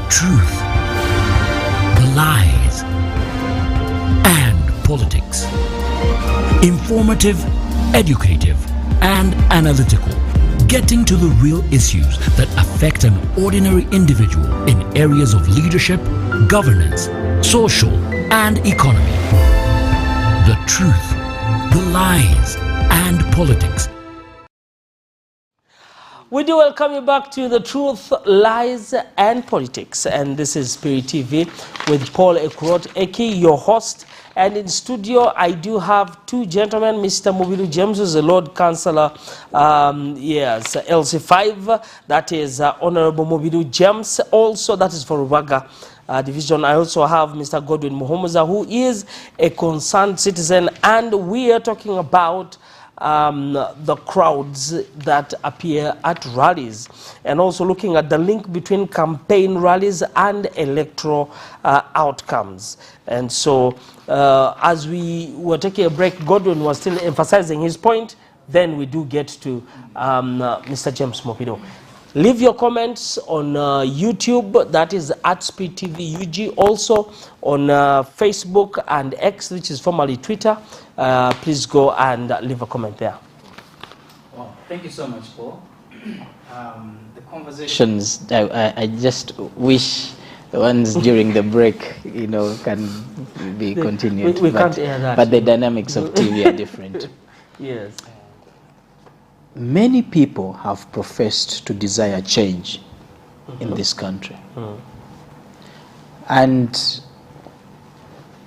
truth, the lies, and politics. Informative, educative, and analytical. Getting to the real issues that affect an ordinary individual in areas of leadership, governance, social, and economy. The truth, the lies, and politics. We do welcome you back to The Truth, Lies, and Politics. And this is Spirit TV with Paul Ekurot Eki, your host. And in studio, I do have two gentlemen, Mr. Mobilu James, who's the Lord Councillor, yes, LC5, that is Honorable Mobilu James. Also, that is for Rubaga Division. I also have Mr. Godwin Muhomuza, who is a concerned citizen, and we are talking about the crowds that appear at rallies, and also looking at the link between campaign rallies and electoral outcomes. And so as we were taking a break, Godwin was still emphasizing his point. Then we do get to Mr. James Mobilu. Leave your comments on YouTube, that is at Speed TV UG, also on Facebook and X, which is formerly Twitter. Please go and leave a comment there. Well, thank you so much, Paul. The conversations, I just wish the ones during the break, you know, can be continued. We can't hear that. But the dynamics of TV are different. Yes. Many people have professed to desire change in this country. And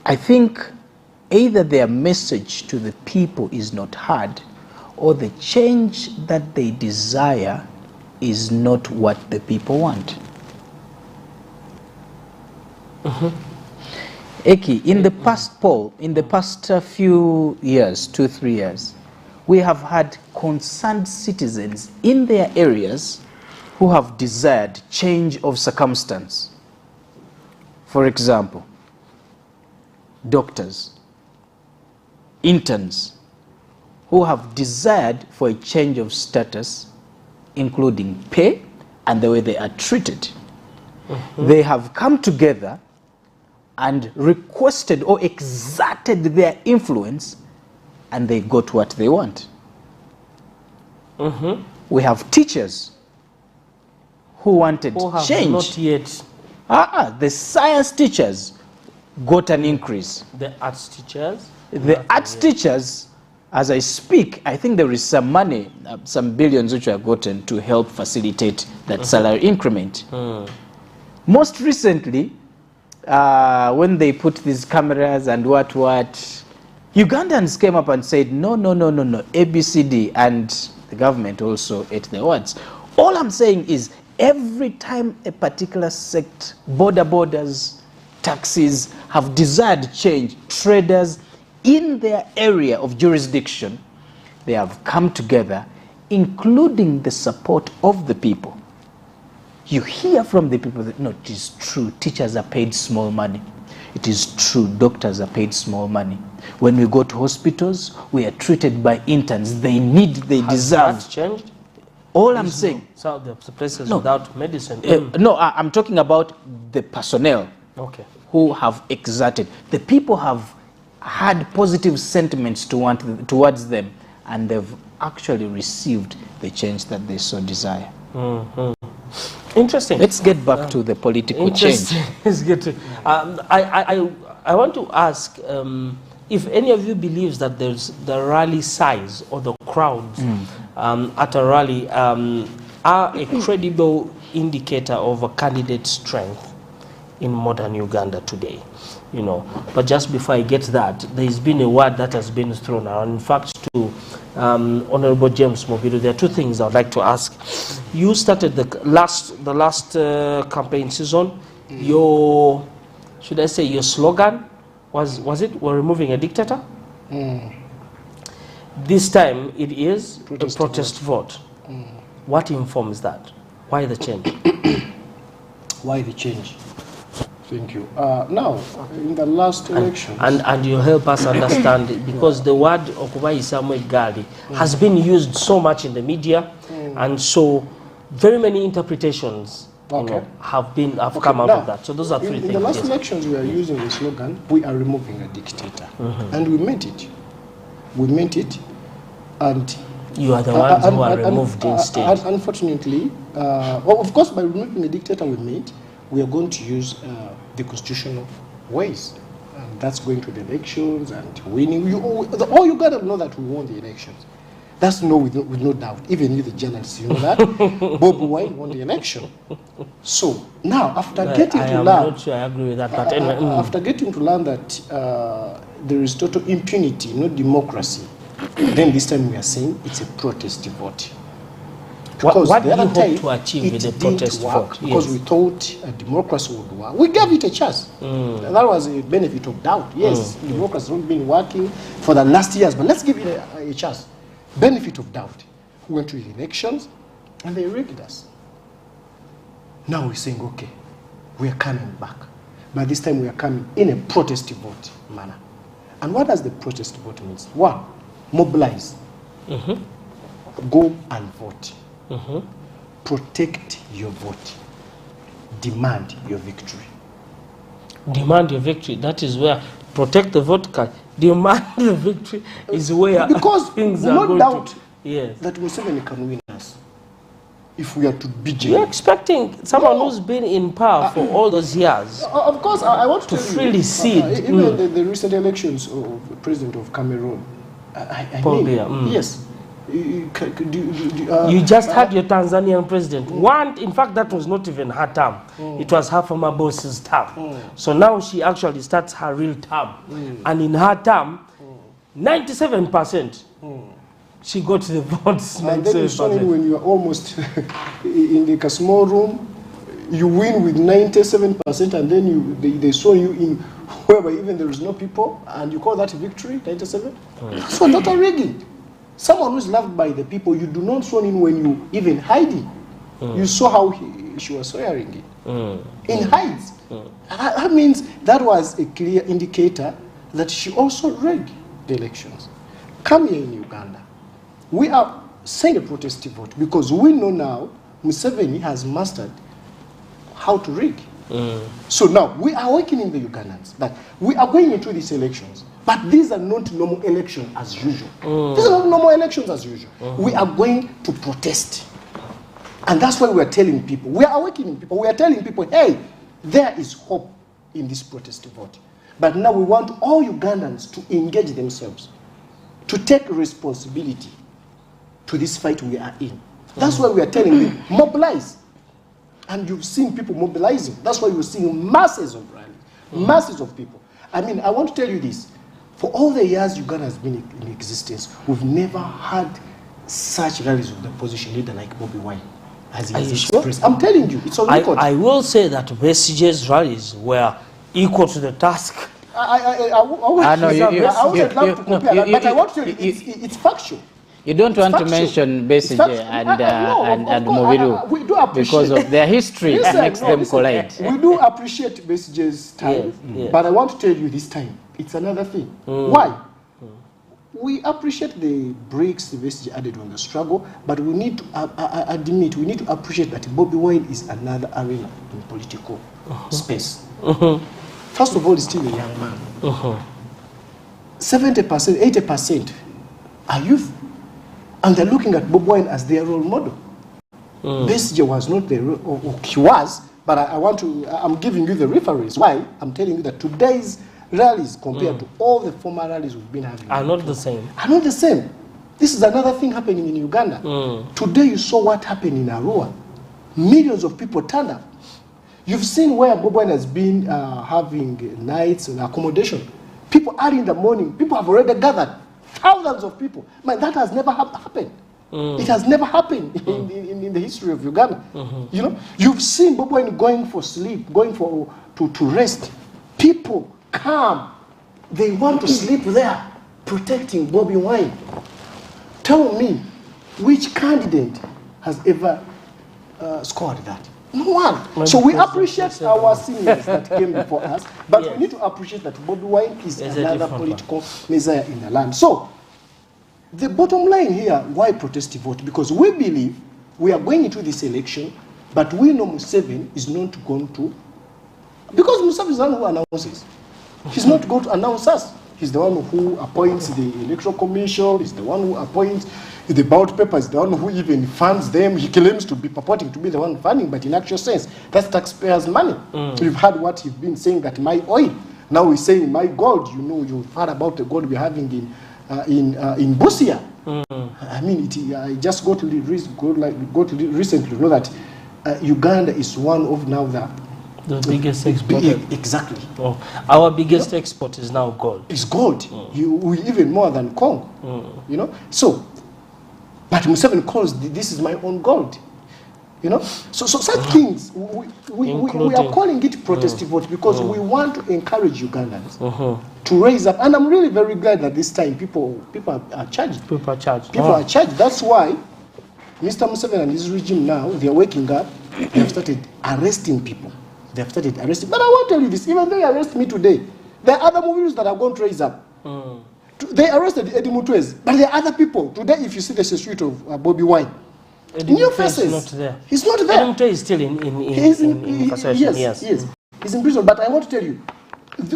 I think either their message to the people is not heard, or the change that they desire is not what the people want. Eki, in the past, Paul, in the past few years, 2-3 years, we have had concerned citizens in their areas who have desired change of circumstance. For example, doctors, interns, who have desired for a change of status, including pay and the way they are treated. They have come together and requested or exerted their influence, and they got what they want. We have teachers who wanted change. Not yet. The science teachers got an increase. The arts teachers? The arts teachers, as I speak, I think there is some money, some billions which are gotten to help facilitate that salary increment. Most recently, when they put these cameras and what, Ugandans came up and said, no, ABCD, and the government also ate their words. All I'm saying is, every time a particular sect, borders, taxis, have desired change, traders in their area of jurisdiction, they have come together, including the support of the people. You hear from the people that, no, it is true, teachers are paid small money. It is true, doctors are paid small money. When we go to hospitals, we are treated by interns. They need, they deserve. Has that changed? All I'm saying. So the places without medicine. No, I'm talking about the personnel who have exerted. The people have had positive sentiments towards them, and they've actually received the change that they so desire. Interesting. Let's get back to the political change. It's good to, I want to ask if any of you believes that there's the rally size or the crowds at a rally are a credible indicator of a candidate's strength in modern Uganda today. You know, but just before I get that, there's been a word that has been thrown around. In fact, to Honorable James Mobilu, there are two things I would like to ask. You started the last campaign season. Your, should I say, your slogan was it "We're removing a dictator"? This time it is a protest vote. What informs that? Why the change? Why the change? Thank you. Now, in the last election... And you help us understand, because the word Okubai Samuel Gali has been used so much in the media, and so very many interpretations Okay. have come out Now, of that. So those are three in things. the last yes. elections, we are using the slogan, "We are removing a dictator," and we meant it. We meant it, and You are the ones who are removed instead. Unfortunately, well, of course, by removing the dictator we are going to use the constitutional ways. And that's going to the elections and winning. All you got to know that we won the elections. That's with no doubt. Even you, the journalists, you know that. Bobi Wine won the election. So now, after getting to learn, I'm not sure I agree with that, but anyway, after getting to learn that there is total impunity, no democracy, then this time we are saying it's a protest vote. Because what do the you other time hope to achieve with it the protest didn't work vote? because Yes. we thought a democracy would work. We gave it a chance. That was a benefit of doubt. Yes, democracy has not been working for the last years, but let's give it a chance. Benefit of doubt. We went to the elections and they rigged us. Now we're saying, okay, we are coming back. But this time we are coming in a protest vote manner. And what does the protest vote mean? One, mobilize. Go and vote. Protect your vote. Demand your victory. Demand your victory. That is where protect the vote card. Demand the victory is where Because things we are no going doubt to. Yes. that Museveni can win us if we are to be You're genuine. expecting someone No. who's been in power for all those years. Of course, I want to tell freely you, cede. even the recent elections of the president of Cameroon, I Paul mean, Biya, yes. You just had your Tanzanian president. In fact, that was not even her term. It was her former boss's term. So now she actually starts her real term. And in her term, 97%, she got the votes. And then you saw 97%. him when you are almost in the small room, you win with 97%, and then they saw you in wherever even there is no people, and you call that victory, 97? That's what total rigging. Someone who is loved by the people, you do not saw him when you even hiding. You saw how she was swearing it. In hides. That means that was a clear indicator that she also rigged the elections. Come here in Uganda. We are saying a protest vote because we know now Museveni has mastered how to rig. So now we are awakening the Ugandans that we are going into these elections, but these are not normal elections as usual. These are not normal elections as usual. We are going to protest. And that's why we are telling people, we are awakening people, we are telling people, hey, there is hope in this protest vote. But now we want all Ugandans to engage themselves, to take responsibility to this fight we are in. That's why we are telling them, mobilize. And you've seen people mobilizing. That's why you're seeing masses of rallies, masses of people. I mean, I want to tell you this. For all the years Uganda has been in existence, we've never had such rallies of the opposition leader like Bobi Wine. As he has expressed. I'm telling you, it's on record. I will say that Besigye's rallies were equal to the task. I wouldn't love to compare that, but I want to tell you, it's factual. You don't want to mention Besigye and Mubiru we do appreciate because of their history makes them collide. We do appreciate Besigye's time, but I want to tell you this time, it's another thing. Why? We appreciate the breaks the Besigye added on the struggle, but we need to admit, we need to appreciate that Bobi Wine is another arena in political space. First of all, he's still a young man. 70%, 80% are youth. And they're looking at Bobi Wine as their role model. Besigye was not the role, or he was, but I'm giving you the reference. Why? I'm telling you that today's rallies compared to all the former rallies we've been having Are not the same. Are not the same. This is another thing happening in Uganda. Today you saw what happened in Arua. Millions of people turned up. You've seen where Bobi Wine has been having nights and accommodation. People early in the morning, people have already gathered. Thousands of people. Man, that has never happened. It has never happened in the history of Uganda. You know, you've seen Bobi Wine going for sleep, going to rest. People come. They want to sleep there, protecting Bobi Wine. Tell me, which candidate has ever scored that? No one. So we appreciate our seniors that came before us, but we need to appreciate that Bobi Wine is another political messiah in the land. So the bottom line here, why protest vote? Because we believe we are going into this election But we know Museveni is not going to, because Museveni is the one who announces. He's not going to announce us. He's the one who appoints the Electoral Commission, he's the one who appoints the ballot papers, the one who even funds them. He claims to be purporting to be the one funding, but in actual sense, that's taxpayers' money. We've heard what he's been saying, that my oil. Now he's saying my gold. You know, you've heard about the gold we're having in Busia. I mean, I just got to recently know that Uganda is one of now the biggest exporter. Exactly. Oh, our biggest export is now gold. It's gold. We even more than Congo. You know. So, but Museveni calls this is my own gold. You know. So such things we are calling it protest vote because we want to encourage Ugandans to raise up. And I'm really very glad that this time people are charged. People are charged. That's why Mr. Museveni and his regime now, they are waking up. They have started arresting people. They have started arresting. But I want to tell you this, even they arrest me today, there are other movies that are going to raise up. They arrested Eddie Mutwez, but there are other people. Today, if you see the street of Bobby Wine, new faces. He's not there. He's not there. Eddie Mutwez is still in incarceration. Yes. He's in prison. But I want to tell you,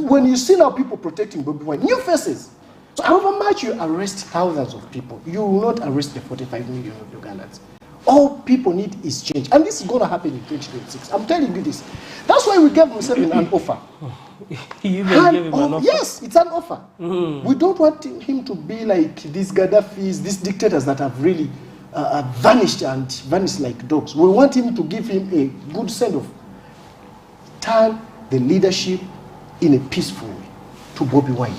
when you see now people protecting Bobby Wine, new faces. So however much you arrest thousands of people, you will not arrest the 45 million of Ugandans. All people need is change. And this is going to happen in 2026. I'm telling you this. That's why we gave Museveni an offer. You even gave him an offer? Yes, it's an offer. We don't want him to be like these Gaddafis, these dictators that have really vanished like dogs. We want him to give him a good send-off. Turn the leadership in a peaceful way to Bobby Wine.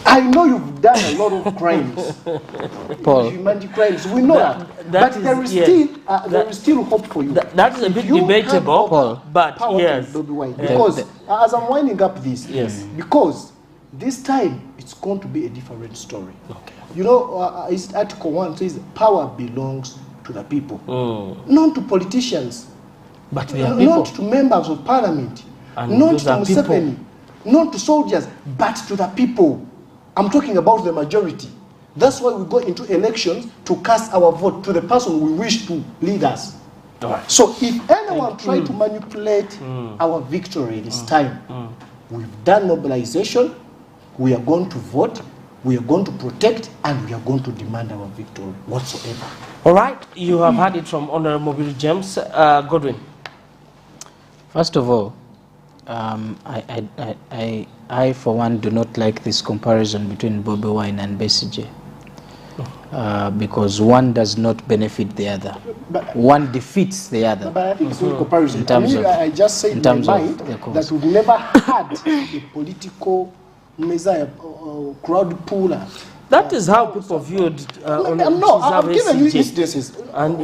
I know you've done a lot of crimes, Paul. humanity crimes. We know that. But there is still hope for you. That is a bit debatable, Paul. But yes. Because as I'm winding up this, because this time it's going to be a different story. Okay. You know, Article 1 says power belongs to the people, not to politicians, but they are people. Not to members of parliament, And not to those are Museveni, not to soldiers, but to the people. I'm talking about the majority. That's why we go into elections to cast our vote to the person we wish to lead us. Right. So if anyone tries to manipulate our victory this time, we've done mobilization, we are going to vote, we are going to protect, and we are going to demand our victory whatsoever. All right, you have heard it from Honorable James. Godwin. First of all, I for one do not like this comparison between Bobby Wine and Besigye, because one does not benefit the other. But one defeats the other. But I think it's not comparison. In terms of, I just said in my mind that we've never had a political messiah crowd puller. That is how people viewed I've given you instances. And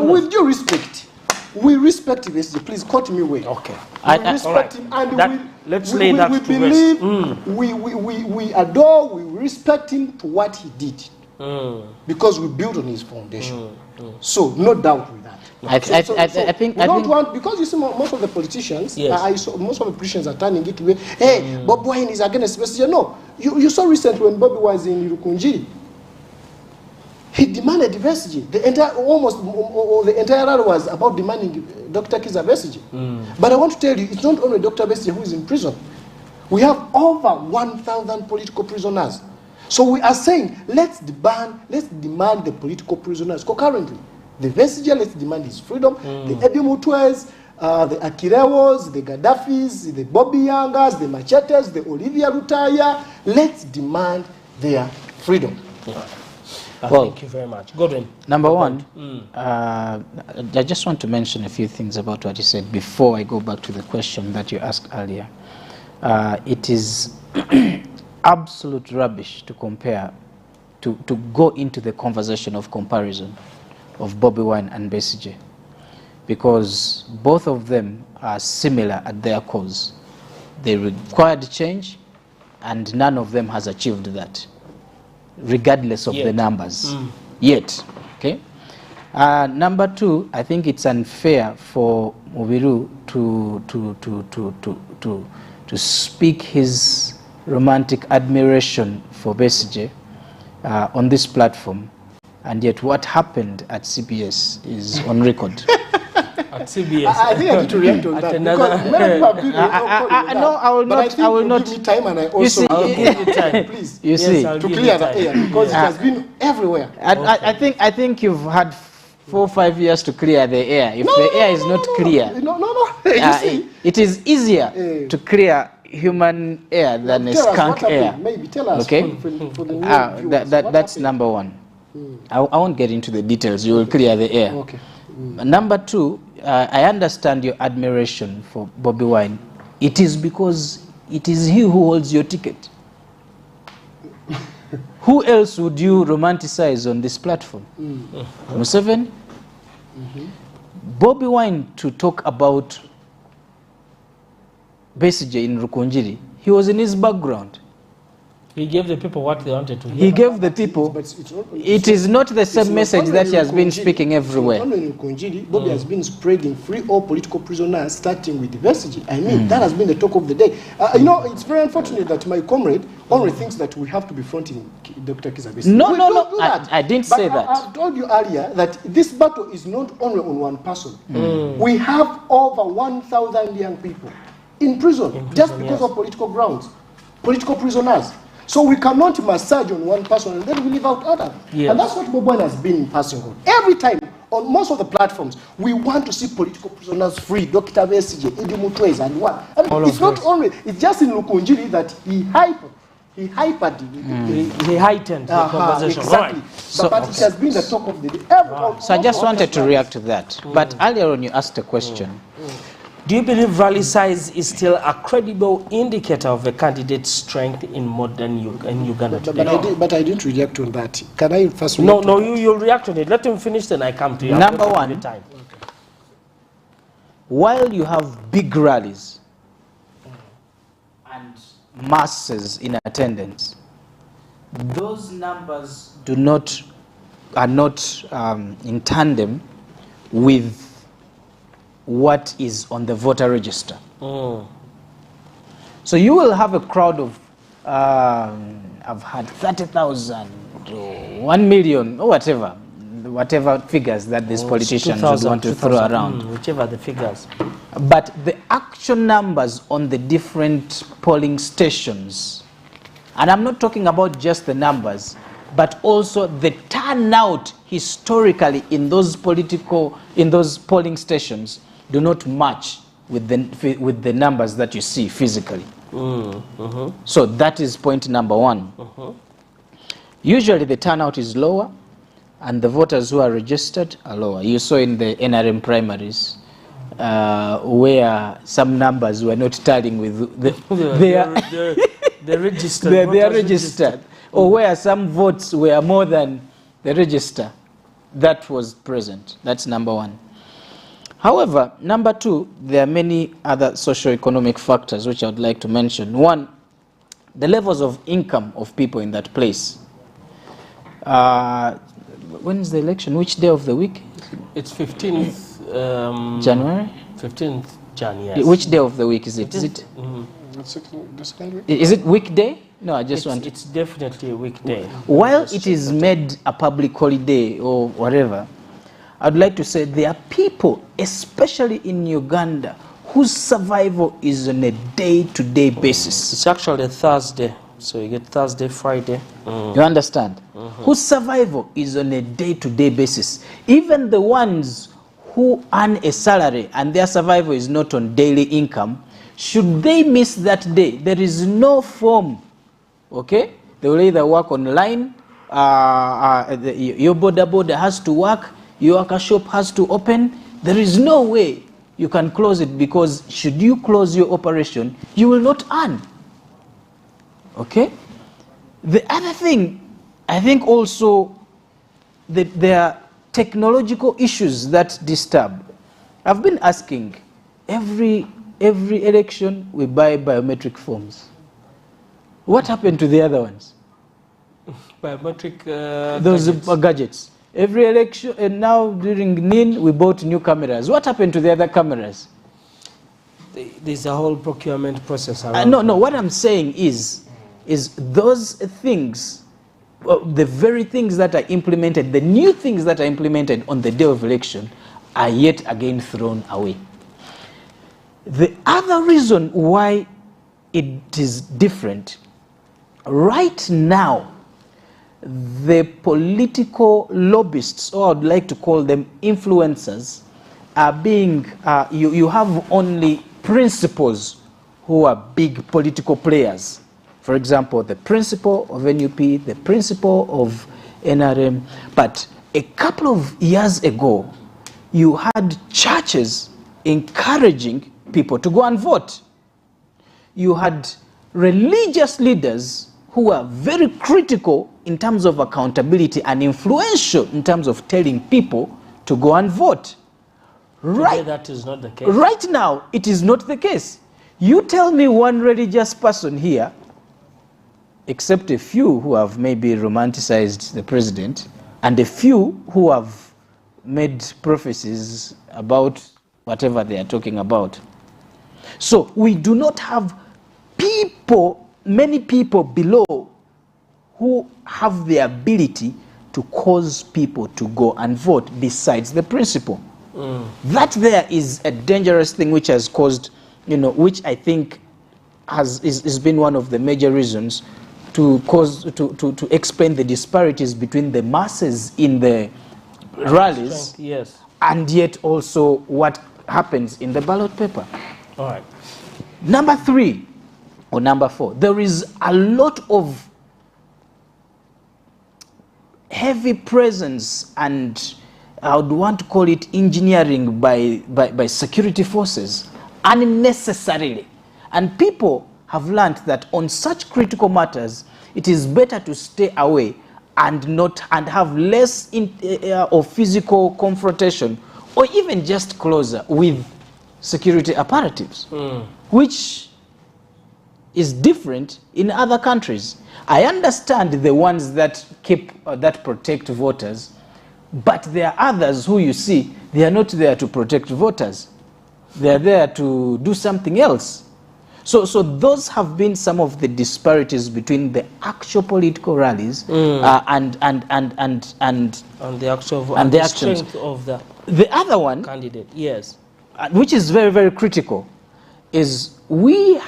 with due respect, we respect Besigye. Please cut me away. Okay. We respect him, and we believe, we adore, we respect him for what he did, because we built on his foundation. So no doubt with that. I think because you see most of the politicians, most of the politicians are turning it away. Hey, Bob Wine is against Besigye. No, you saw recently when Bobby was in Rukunjiri. He demanded Besigye. The entire rally was about demanding Dr. Kizza Besigye. But I want to tell you, it's not only Dr. Besigye who is in prison. We have over 1,000 political prisoners. So we are saying, let's demand the political prisoners concurrently. The Besigye, let's demand his freedom. The Eddie Mutwez, the Akirewos, the Gaddafis, the Bobby Yangas, the Machetes, the Olivia Lutaya, let's demand their freedom. Well, thank you very much. Godwin. Number one, I just want to mention a few things about what you said before I go back to the question that you asked earlier. It is absolute rubbish to compare, to go into the conversation of comparison of Bobby Wine and Besigye, because both of them are similar at their cause. They required change, and none of them has achieved that, regardless of the numbers. Yet, okay. Number two, I think it's unfair for Mubiru to speak his romantic admiration for Besigye on this platform, and yet what happened at CBS is on record. At CBS. I think I need to react on At that. another- Because many people have been No, I will but not. I think I will you not. give me time, and I also see, I'll give you time. please You see, I'll to give clear you the time. air, because it has been everywhere. I think you've had 4 or 5 years to clear the air. If the air is not clear, No. You see, it is easier to clear human air than a tell us skunk what air. happened. Maybe tell us Okay. for the new viewers, what That's happened? number one. I won't get into the details. You will clear the air. Okay. Number two, I understand your admiration for Bobi Wine. It is because it is he who holds your ticket. Who else would you romanticize on this platform? Museveni? Bobi Wine to talk about Besigye in Rukunjiri, he was in his background. He gave the people what they wanted to hear. He gave the people. But it's not, It is not the same message that he has been speaking everywhere. It's not only in Konjiri, Bobby has been spreading free all political prisoners, starting with the Besigye. I mean, that has been the talk of the day. You know, it's very unfortunate that my comrade only thinks that we have to be fronting Dr. Kizza Besigye. No, We no, don't no, do that. I didn't But say that. I've told you earlier that this battle is not only on one person. We have over 1,000 young people in prison, just because of political grounds, political prisoners. So we cannot massage on one person and then we leave out others. Yes. And that's what Bobi Wine has been passing on. Every time, on most of the platforms, we want to see political prisoners free. Dr. Besigye, Idi Mutwez, and what? I mean, it's not only, it's just in Lukunjiri that he heightened the conversation. Exactly. Right. But it has been the talk of the day. So I just wanted to react to that. But earlier on you asked a question. Do you believe rally size is still a credible indicator of a candidate's strength in modern Uganda today? But I didn't react on that. Can I first No, react no, on you'll react on it. Let him finish, then I come to you. Number I'll give one. you time. While you have big rallies and masses in attendance, those numbers are not in tandem with what is on the voter register. So you will have a crowd of, I've had 30,000 or 1 million or whatever figures that these politicians would want to throw around. Whichever the figures. But the actual numbers on the different polling stations, and I'm not talking about just the numbers, but also the turnout historically in those polling stations do not match with the numbers that you see physically. So that is point number one. Usually the turnout is lower and the voters who are registered are lower. You saw in the NRM primaries where some numbers were not tallying with the registered. they are registered. Or where some votes were more than the register. That was present. That's number one. However, number two, there are many other socio-economic factors which I would like to mention. One, the levels of income of people in that place. When is the election? Which day of the week? It's 15th January? 15th January, yes. Which day of the week is it? Is it, the second week? is it weekday? No, I just want... It's definitely a weekday. While it is made a public holiday or whatever, I'd like to say there are people, especially in Uganda, whose survival is on a day-to-day basis. It's actually a Thursday, so you get Thursday, Friday. You understand? Whose survival is on a day-to-day basis. Even the ones who earn a salary and their survival is not on daily income, should they miss that day, there is no form, okay? They will either work online, your border has to work, your worker shop has to open. There is no way you can close it, because should you close your operation, you will not earn. Okay? The other thing, I think also there are technological issues that disturb. I've been asking, every election we buy biometric forms. What happened to the other ones? Biometric Those gadgets. gadgets. Every election, and now during NIN, we bought new cameras. What happened to the other cameras? There's a whole procurement process around. No, what I'm saying is those things, the very things that are implemented, the new things that are implemented on the day of election, are yet again thrown away. The other reason why it is different, right now, the political lobbyists, or I'd like to call them influencers, are being, you have only principals who are big political players. For example, the principal of NUP, the principal of NRM. But a couple of years ago, you had churches encouraging people to go and vote. You had religious leaders who are very critical in terms of accountability and influential in terms of telling people to go and vote. Right. That is not the case. Right now, it is not the case. You tell me one religious person here, except a few who have maybe romanticized the president, and a few who have made prophecies about whatever they are talking about. So we do not have people, many people below, who have the ability to cause people to go and vote besides the principal. That there is a dangerous thing which has caused, which I think is been one of the major reasons to explain the disparities between the masses in the rallies, yes, and yet also what happens in the ballot paper. All right. Number 3 or number 4, there is a lot of heavy presence, and I would want to call it engineering by security forces unnecessarily. And people have learned that on such critical matters, it is better to stay away and have less of physical confrontation, or even just closer with security apparatives, which is different in other countries. I understand the ones that protect voters, but there are others who, you see, they are not there to protect voters. They are there to do something else. So those have been some of the disparities between the actual political rallies and the actual and the actions. Strength of the other one candidate, yes, which is very, very critical, is while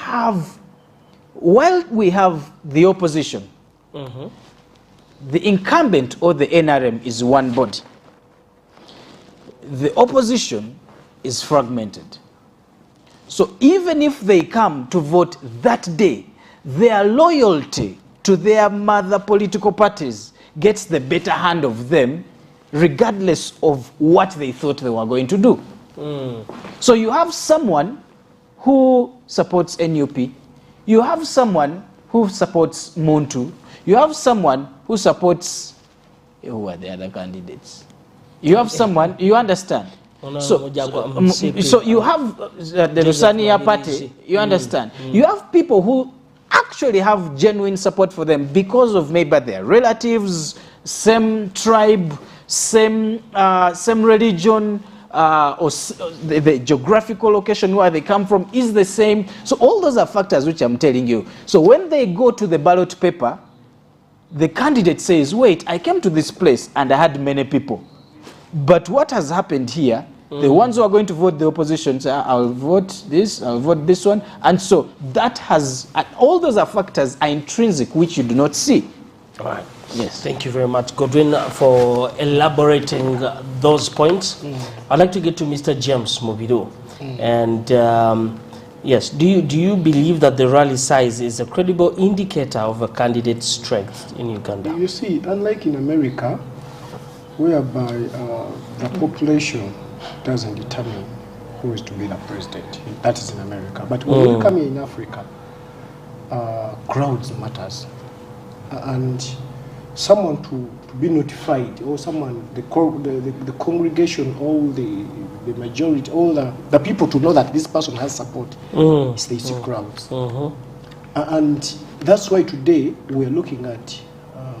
we have the opposition, the incumbent or the NRM is one body. The opposition is fragmented. So even if they come to vote that day, their loyalty to their mother political parties gets the better hand of them, regardless of what they thought they were going to do. So you have someone who supports NUP, you have someone who supports Muntu, you have someone who supports, who are the other candidates? You have someone, you understand? So you have the Lusania party, you understand? You have people who actually have genuine support for them because of maybe their relatives, same tribe, same religion, or the geographical location where they come from is the same. So all those are factors which I'm telling you. So when they go to the ballot paper, the candidate says, wait, I came to this place and I had many people. But what has happened here, the ones who are going to vote the opposition say, I'll vote this, I'll vote this one. And so that has, all those are factors are intrinsic, which you do not see. All right. Yes. Thank you very much, Godwin, for elaborating those points. I'd like to get to Mr. James Mubiru. And yes, do you believe that the rally size is a credible indicator of a candidate's strength in Uganda? You see, unlike in America, whereby the population doesn't determine who is to be the president. That is in America. But when you come here in Africa, crowds matters. And someone to be notified, or someone, the congregation, all the majority, all the people to know that this person has support, is the issue crowds. And that's why today we are looking at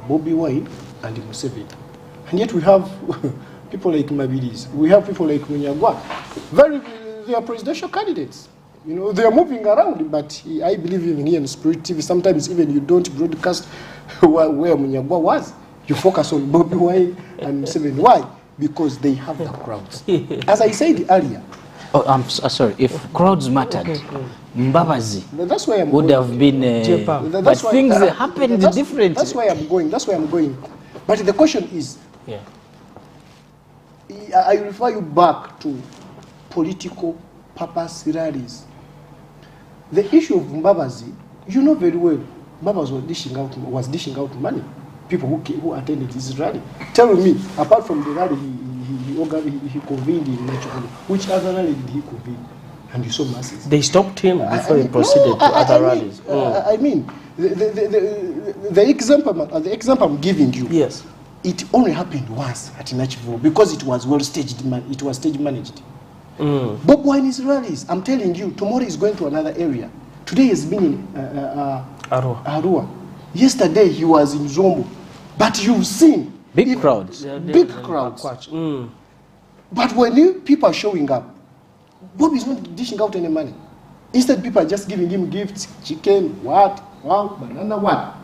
Bobby Wine and Museveni. And yet we have people like Mabilis, we have people like Munyagwa. They are presidential candidates. You know, they are moving around, but I believe even here in Spirit TV, sometimes even you don't broadcast where Munyagwa was. You focus on Bobby Wine and Museveni. Why? because they have the crowds. As I said earlier. Oh, I'm sorry. If crowds mattered, Mbabazi that's why would have been. But things happened differently. That's why I'm going. That's why I'm going. But the question is, yeah. I refer you back to political purpose rallies. The issue of Mbabazi, you know very well, Mbabazi was dishing out money. People who attended his rally. Tell me, apart from the rally he convened in Electoral, which other rally did he convene? And you saw masses. They stopped him before he proceeded to other rallies. I mean, the example I'm giving you. Yes. It only happened once at Nachivo because it was well staged. It was stage managed. Bob Wine's rallies, I'm telling you, tomorrow is going to another area. Today he's been in Arua. Yesterday he was in Zombo. But you've seen big crowds. Big crowds. But when people are showing up, Bob is not dishing out any money. Instead, people are just giving him gifts, chicken, banana, what.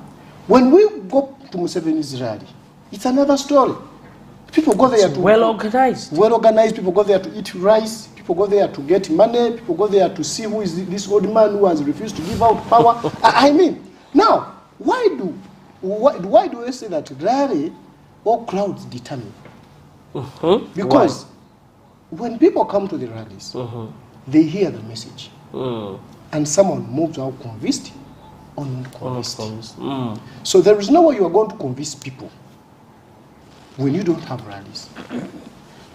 When we go to Museveni's rally, it's another story. People go there to... Well organized. Well organized. People go there to eat rice. People go there to get money. People go there to see who is this old man who has refused to give out power. I mean, now, why do we say that rally or crowds determine? Because when people come to the rallies, they hear the message. And someone moves out convinced or not convinced. So there is no way you are going to convince people when you don't have rallies.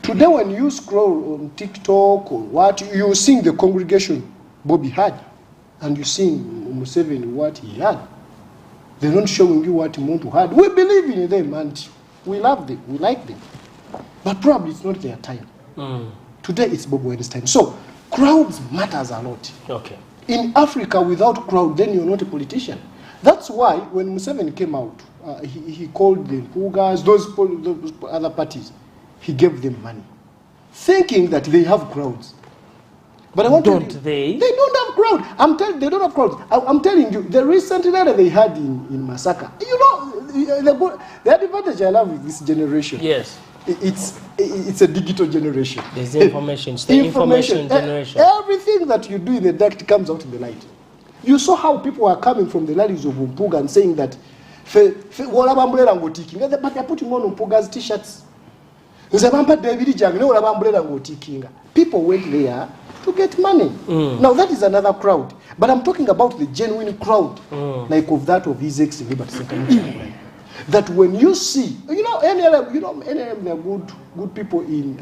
Today when you scroll on TikTok or what, you sing the congregation Bobby had, and you sing Museveni what he had. They're not showing you what Muntu had. We believe in them and we love them, we like them. But probably it's not their time. Today it's Bob Wine's time. So crowds matters a lot. Okay. In Africa, without crowd, then you're not a politician. That's why when Museveni came out, he called the Pugas, those other parties, he gave them money, thinking that they have crowds. But I want to tell you, they don't have crowd. They don't have crowds. I'm telling you, the recent rally they had in Masaka, you know, the advantage I love with this generation. Yes. It's a digital generation. There's information. It's the information generation. Everything that you do in the dark comes out in the light. You saw how people are coming from the rallies of Umpuga and saying that but they're putting on Umpuga's t-shirts. People went there to get money. Now that is another crowd. But I'm talking about the genuine crowd, like of that of His Excellency. That when you see, NLM, they're good people in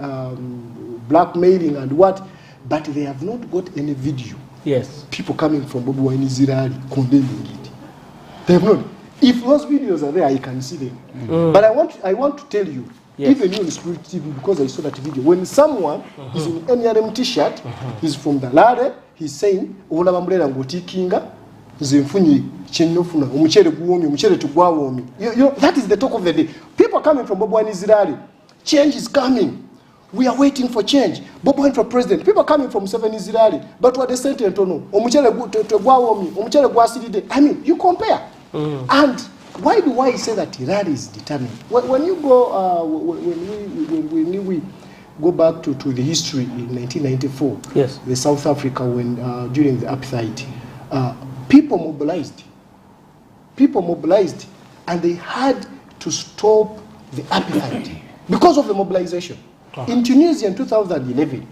blackmailing and what, but they have not got any video. Yes. People coming from Bobi Wine's rally condemning it. They have not. If those videos are there, I can see them. But I want to tell you, even you in Spirit TV, because I saw that video, when someone is in NRM t-shirt, he's from the Lare, he's saying, that is the talk of the day. People coming from Bobi Wine's rally. Change is coming. We are waiting for change. Bobi Wine for president. People coming from Museveni's rally. But what they say to I mean, you compare. And why do I say that rally is determined? When you go, when we go back to the history in 1994, yes, the South Africa when during the apartheid, people mobilized. People mobilized, and they had to stop the apartheid because of the mobilization. In Tunisia in 2011,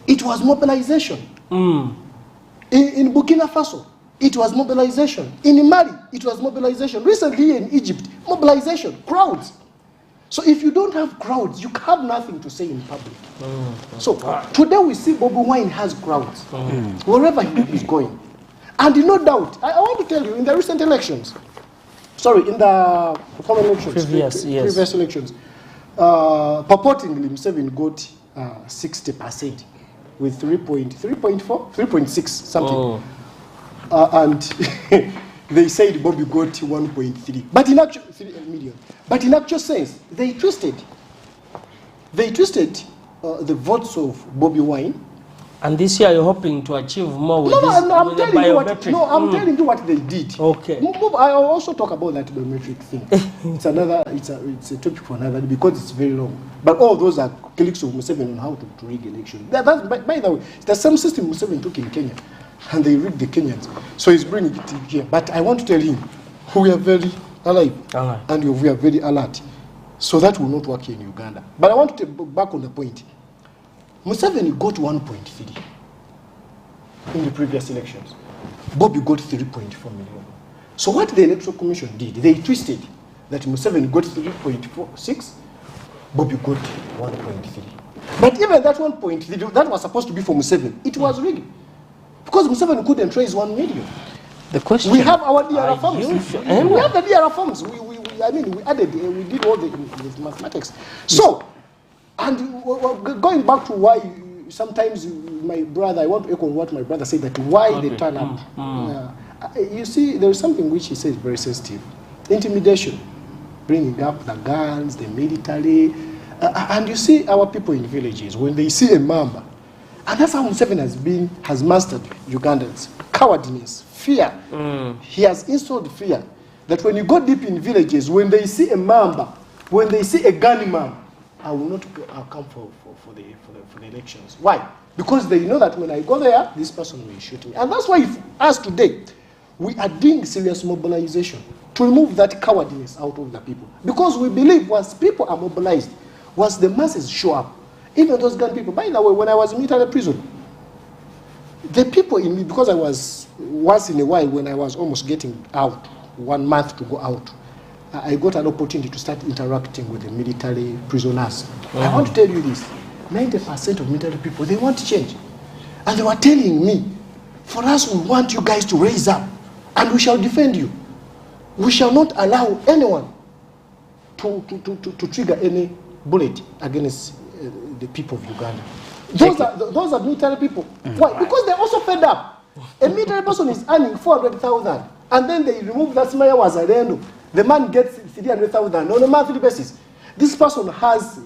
it was mobilization. In Burkina Faso, it was mobilization. In Mali, it was mobilization. Recently in Egypt, mobilization, crowds. So if you don't have crowds, you have nothing to say in public. So today we see Bobi Wine has crowds wherever he is going. And no doubt, I want to tell you, in the recent elections, in the common elections, previous elections, purportedly Museveni got 60% with 3.6 something. And they said Bobby got 1.3, but in actual 3 million. But in actual sense, they twisted the votes of Bobi Wine And this year you're hoping to achieve more with No, this no, I'm with the telling you what. biometric. No, I'm telling you what they did. Okay. I'll also talk about that biometric thing. It's another. It's a topic for another because it's very long. But all those are cliques of Museveni on how to rig elections. By the way, it's the same system Museveni took in Kenya, and they rigged the Kenyans. So he's bringing it here. But I want to tell him, we are very alive, and we are very alert. So that will not work here in Uganda. But I want to take back on the point. Museveni got 1.3 in the previous elections. Bobby got 3.4 million. So what the Electoral Commission did, they twisted that Museveni got 3.46, Bobby got 1.3. But even that 1.3, that was supposed to be for Museveni. It was rigged. Because Museveni couldn't raise 1 million. The question... We have our DRR forms. We have the DRR forms. I mean, we added, we did all the mathematics. So, and going back to why sometimes my brother, I want to echo what my brother said, that why they turn up. You see, there is something which he says very sensitive. Intimidation, bringing up the guns, the military. And you see our people in villages, when they see a mamba, and that's how Museveni has mastered Ugandans. Cowardness, fear. He has installed fear. That when you go deep in villages, when they see a mamba, when they see a gunman, I will not come for the elections. Why? Because they know that when I go there, this person will shoot me. And that's why, as today, we are doing serious mobilization to remove that cowardness out of the people. Because we believe once people are mobilized, once the masses show up, even those gun people. By the way, when I was in military prison, the people in me, because I was once in a while when I was almost getting out, 1 month to go out, I got an opportunity to start interacting with the military prisoners. I want to tell you this, 90% of military people, they want change. And they were telling me, for us, we want you guys to raise up, and we shall defend you. We shall not allow anyone to trigger any bullet against the people of Uganda. Those are military people. Why? Because they're also fed up. A military person is earning 400,000, and then they remove that Smaya Wazalendo. The man gets 300,000 on a monthly basis. This person has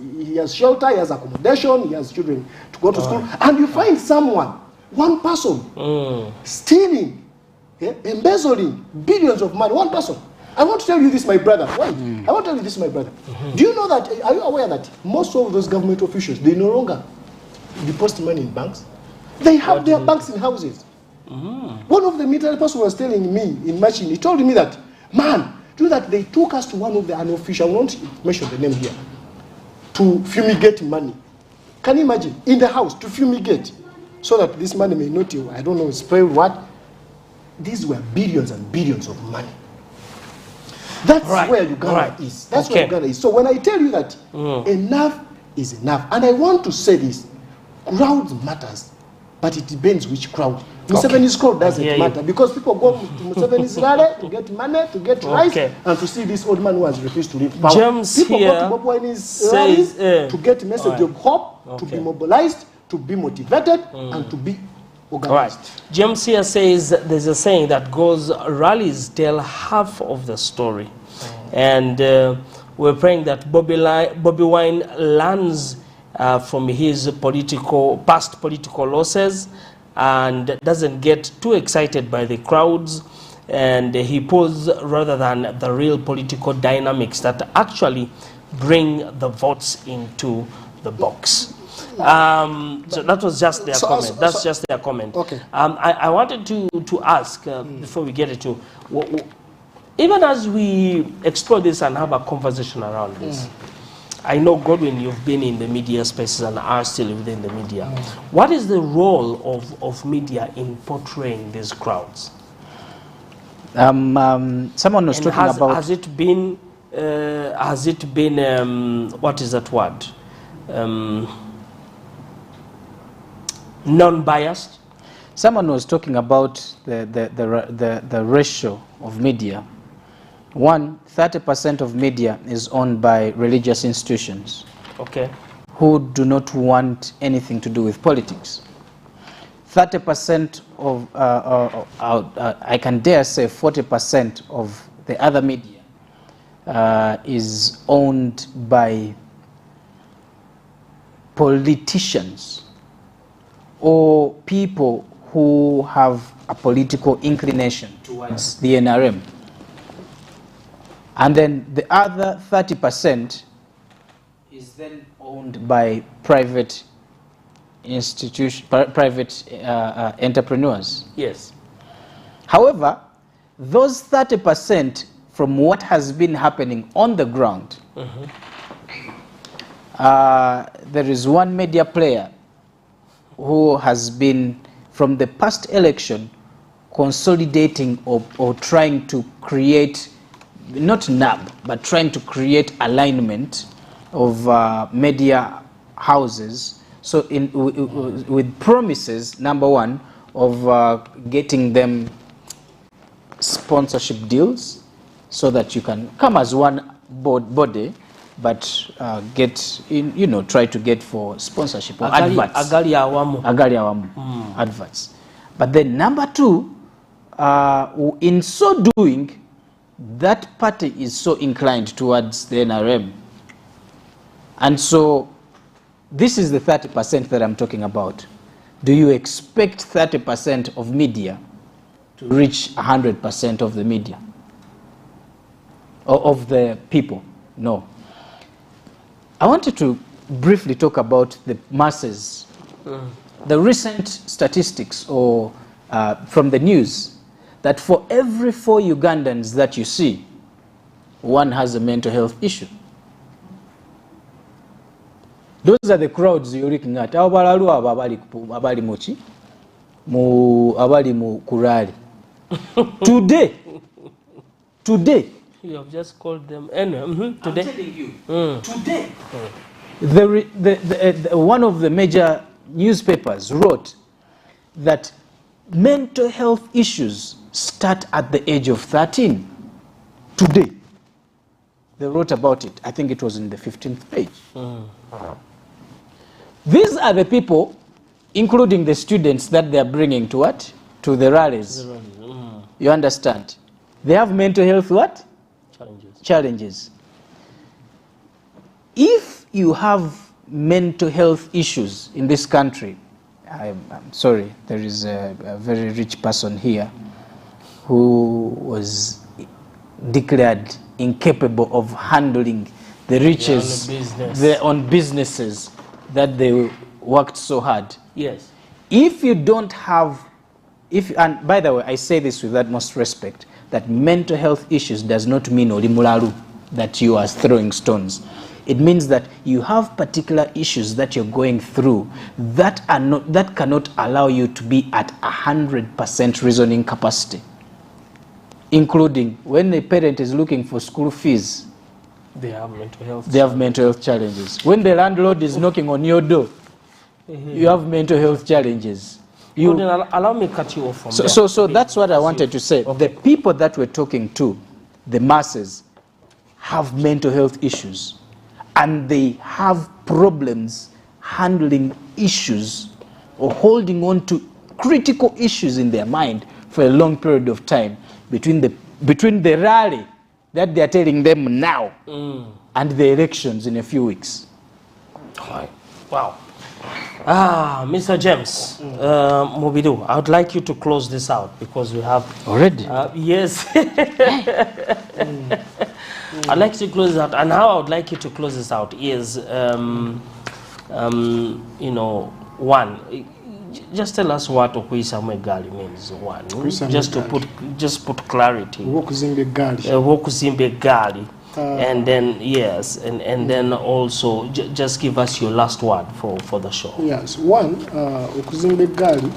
shelter, he has accommodation, he has children to go to school, and you find someone, one person, stealing, embezzling billions of money, one person. I want to tell you this, my brother. Why? I want to tell you this, my brother. Do you know that, are you aware that most of those government officials, they no longer deposit money in banks? They have their banks in houses. One of the military person was telling me in Machin, he told me that, man, do that they took us to one of the unofficial, I won't mention the name here, to fumigate money. Can you imagine? In the house, to fumigate, so that this money may not, I don't know, spray what. These were billions and billions of money. That's where Uganda is. That's where Uganda is. So when I tell you that enough is enough, and I want to say this, crowds matters, but it depends which crowd. Museveni's crowd doesn't matter, because people go to Museveni's rally to get money, to get rice, and to see this old man who has refused to leave power. James people here go to Bob Wine's rallies to get a message of hope, to be mobilized, to be motivated, and to be organized. James here says there's a saying that goes, rallies tell half of the story. And we're praying that Bobby Wine learns from his past political losses and doesn't get too excited by the crowds, and he pulls rather than the real political dynamics that actually bring the votes into the box. So that was just their comment. That's just their comment. Okay. I wanted to ask before we get into, even as we explore this and have a conversation around this, I know, Godwin, you've been in the media spaces and are still within the media. What is the role of media in portraying these crowds? Someone was talking about... Has it been, what is that word? Non-biased? Someone was talking about the ratio of media. 30% of media is owned by religious institutions, who do not want anything to do with politics. 30% of, I can dare say 40% of the other media is owned by politicians or people who have a political inclination towards the NRM. And then the other 30% is then owned by private entrepreneurs. Yes. However, those 30% from what has been happening on the ground, there is one media player who has been, from the past election, consolidating or trying to create, not nab, but trying to create alignment of media houses. So with promises, number one, of getting them sponsorship deals so that you can come as one body, but get in, try to get for sponsorship or adverts. Agali awamu. Adverts. But then number two, in so doing, that party is so inclined towards the NRM. And so this is the 30% that I'm talking about. Do you expect 30% of media to reach 100% of the media? Or of the people? No. I wanted to briefly talk about the masses. The recent statistics or from the news, that for every 4 Ugandans that you see, one has a mental health issue. Those are the crowds you're looking at. Abali mu kurali. Today. You have just called them. Today. I'm telling you. Today. One of the major newspapers wrote that mental health issues start at the age of 13. Today. They wrote about it. I think it was in the 15th page. These are the people, including the students that they are bringing to what? To the rallies. You understand? They have mental health what? Challenges. If you have mental health issues in this country, I'm sorry, there is a very rich person here who was declared incapable of handling the riches, their own businesses that they worked so hard. Yes. If you don't have, and by the way, I say this with the utmost respect, that mental health issues does not mean olimularu, that you are throwing stones. It means that you have particular issues that you're going through that cannot allow you to be at 100% reasoning capacity, including when a parent is looking for school fees. They have mental health. They have mental health challenges. When the landlord is knocking on your door, you have mental health challenges. Allow me to cut you off from there. So that's what I wanted to say. Okay. The people that we're talking to, the masses, have mental health issues. And they have problems handling issues or holding on to critical issues in their mind for a long period of time between the rally that they are telling them now and the elections in a few weeks. Wow. Mr. James, Mobidu, I would like you to close this out because we have... Already? Yes. I'd like to close it out. And how I would like you to close this out is, one, just tell us what Okwisamwe Gali means. One, just put clarity. Wokuzimbe Gali. Wokuzimbe Gali. And then, yes, and then also just give us your last word for the show. Yes, one, Okuzimbe Gali,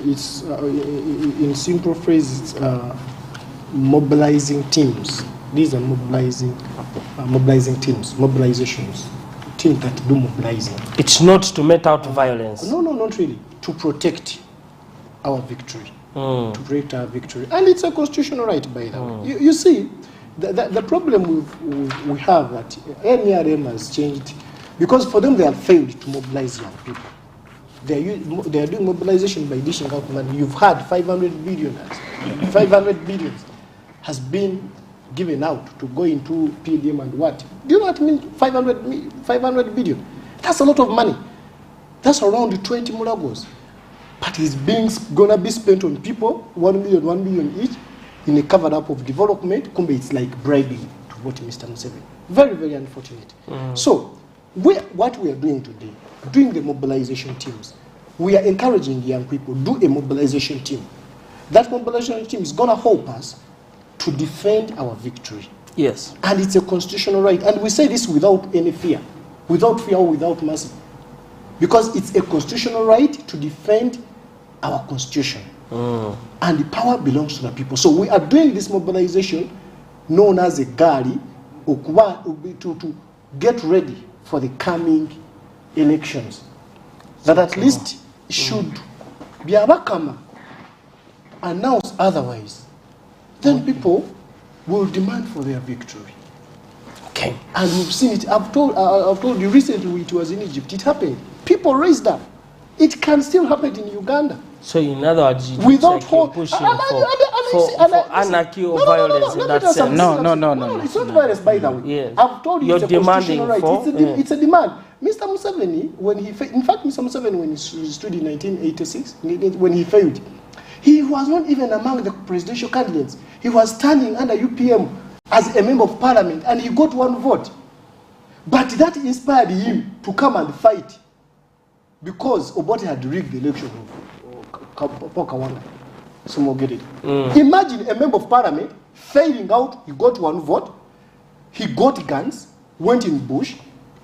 it's in simple phrase, it's mobilizing teams. These are mobilizing teams, mobilizations, teams that do mobilizing. It's not to mete out violence. No, not really. To protect our victory. To protect our victory. And it's a constitutional right, by the way. You see, the problem we have that NRM has changed, because for them they have failed to mobilize young people. They are doing mobilization by dishing out money. You've had 500 billion has been given out to go into PDM and what? Do you know what I mean? 500 billion. That's a lot of money. That's around 20 mulagos. But it's gonna be spent on people, 1 million each, in a covered up of development. Kumbe, it's like bribing to vote Mr. Museveni. Very, very unfortunate. So, what we are doing today, doing the mobilization teams, we are encouraging young people, do a mobilization team. That mobilization team is gonna help us to defend our victory. Yes. And it's a constitutional right. And we say this without any fear. Without fear or without mercy. Because it's a constitutional right to defend our constitution. And the power belongs to the people. So we are doing this mobilization known as a Gari to get ready for the coming elections. That at least should be Abakama announce otherwise, then people will demand for their victory. Okay. And we've seen it. I've told you recently, it was in Egypt. It happened. People raised up. It can still happen in Uganda. So in other words, without like pushing for anarchy or violence in that sense. No. It's not violence, by the way. Yes. I've told you You're it's a demanding constitutional right. for, It's a demand. Mr. Museveni, in fact, Mr. Museveni, when he stood in 1986, when he failed, he was not even among the presidential candidates. He was standing under UPM as a member of parliament, and he got 1 vote. But that inspired him to come and fight, because Obote had rigged the election of Kawanga. Someone get it. Imagine a member of parliament failing out. He got 1 vote. He got guns, went in bush,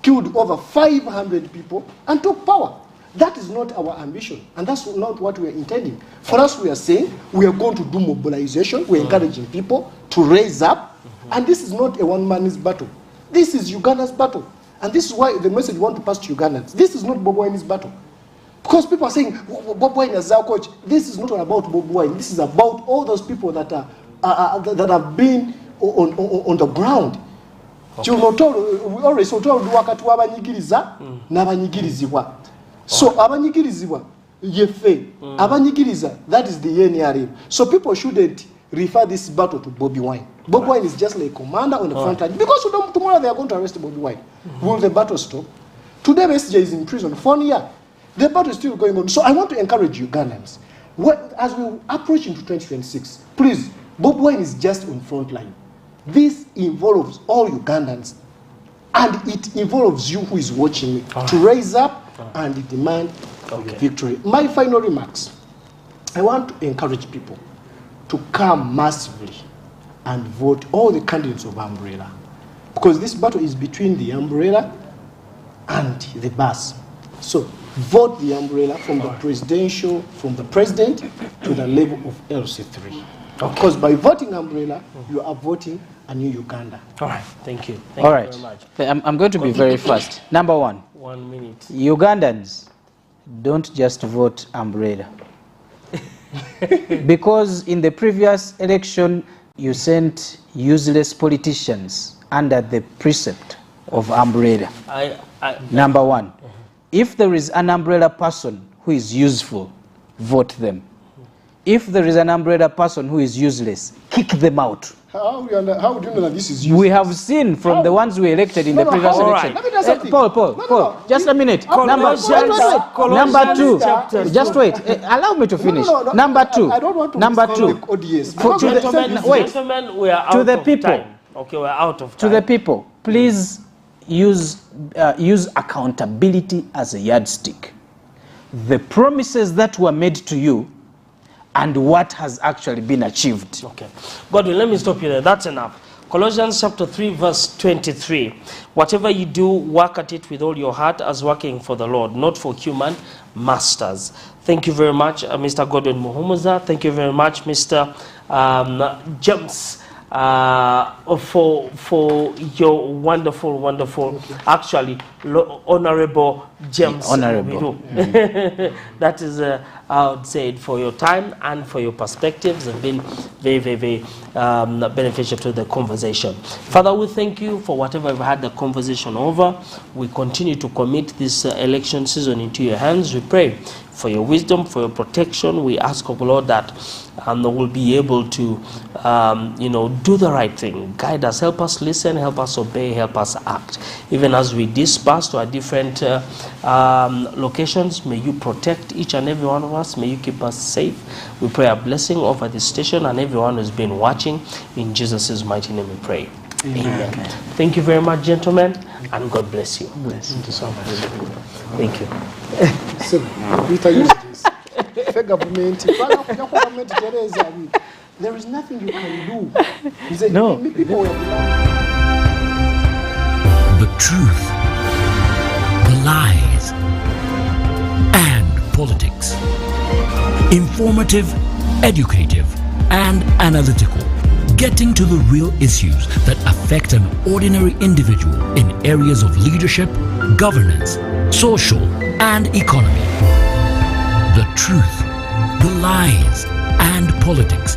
killed over 500 people, and took power. That is not our ambition, and that's not what we are intending. For us, we are saying we are going to do mobilization. We're encouraging people to raise up, and this is not a one-man's battle. This is Uganda's battle, and this is why the message we want to pass to Ugandans. This is not Bobi Wine's battle, because people are saying Bobi Wine is our coach. This is not about Bobi Wine. This is about all those people that have been on the ground. Okay. We always told wakati wabanyigiriza n'abanyigirizibwa. So abanyigirizibwa yefe abanyigiriza, that is the NRM. So people shouldn't refer this battle to Bobi Wine. Bobi Wine is just like a commander on the front line, because tomorrow they are going to arrest Bobi Wine. Will the battle stop? Today SJ is in prison for 1 year. The battle is still going on. So I want to encourage Ugandans, as we approach into 2026, please, Bobi Wine is just on front line. This involves all Ugandans, and it involves you who is watching me to raise up and demand victory. My final remarks, I want to encourage people to come massively and vote all the candidates of Umbrella, because this battle is between the Umbrella and the bus. So vote the Umbrella from the presidential, from the president to the level of LC3. Because by voting Umbrella, you are voting a new Uganda. All right, thank you. Thank you very much. I'm going to be very fast. Number 1. 1 minute. Ugandans, don't just vote Umbrella. Because in the previous election, you sent useless politicians under the precept of Umbrella. Number 1. If there is an Umbrella person who is useful, vote them. If there is an Umbrella person who is useless, kick them out. How do you know that this is useless? We have seen from the ones we elected in the previous election. Let me tell you something. Paul, just a minute. Number 2. Just wait. Allow me to finish. Number 2. I don't want to Number 2. Gentlemen, we are out of time. Okay, we're out of time. To the people, please use accountability as a yardstick. The promises that were made to you and what has actually been achieved. Okay. Godwin, let me stop you there. That's enough. Colossians chapter 3 verse 23. Whatever you do, work at it with all your heart as working for the Lord, not for human masters. Thank you very much, Mr. Godwin Muhumuza. Thank you very much, Mr. James, for your wonderful, actually, honorable James. Honorable. That is, I would say, for your time and for your perspectives have been very beneficial to the conversation. Father, we thank you for whatever we've had the conversation over. We continue to commit this election season into your hands. We pray for your wisdom, for your protection. We ask, oh Lord, that and we'll be able to, do the right thing. Guide us, help us listen, help us obey, help us act. Even as we disperse to our different locations, may you protect each and every one of us. May you keep us safe. We pray a blessing over this station and everyone who's been watching. In Jesus' mighty name we pray. Amen. Thank you very much, gentlemen, and God bless you. Thank you so much. Thank you. So, Peter used this. Government, there is nothing you can do. He said, No. People will The truth, the lies, and politics. Informative, educative, and analytical. Getting to the real issues that affect an ordinary individual in areas of leadership, governance, social, and economy. The truth, the lies, and politics